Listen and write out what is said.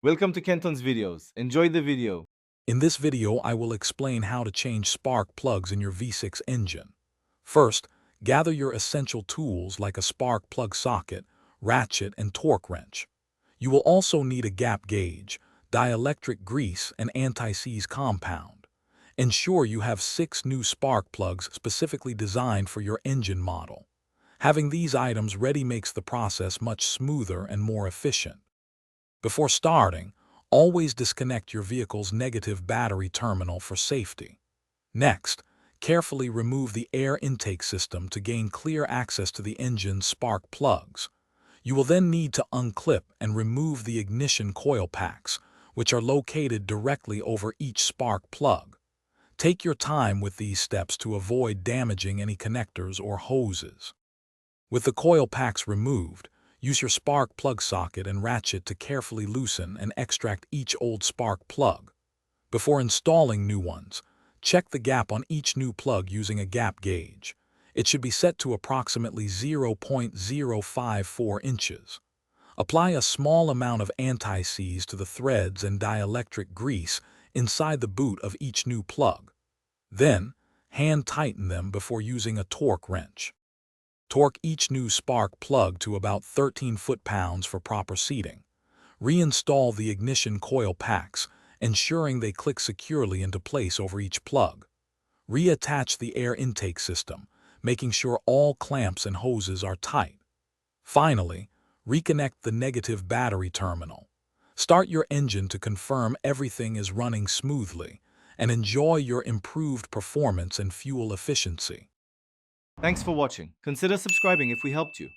Welcome to Kenton's videos. Enjoy the video. In this video, I will explain how to change spark plugs in your V6 engine. First, gather your essential tools like a spark plug socket, ratchet, and torque wrench. You will also need a gap gauge, dielectric grease, and anti-seize compound. Ensure you have 6 new spark plugs specifically designed for your engine model. Having these items ready makes the process much smoother and more efficient. Before starting, always disconnect your vehicle's negative battery terminal for safety. Next, carefully remove the air intake system to gain clear access to the engine's spark plugs. You will then need to unclip and remove the ignition coil packs, which are located directly over each spark plug. Take your time with these steps to avoid damaging any connectors or hoses. With the coil packs removed, use your spark plug socket and ratchet to carefully loosen and extract each old spark plug. Before installing new ones, check the gap on each new plug using a gap gauge. It should be set to approximately 0.054 inches. Apply a small amount of anti-seize to the threads and dielectric grease inside the boot of each new plug. Then, hand tighten them before using a torque wrench. Torque each new spark plug to about 13 foot-pounds for proper seating. Reinstall the ignition coil packs, ensuring they click securely into place over each plug. Reattach the air intake system, making sure all clamps and hoses are tight. Finally, reconnect the negative battery terminal. Start your engine to confirm everything is running smoothly, and enjoy your improved performance and fuel efficiency. Thanks for watching. Consider subscribing if we helped you.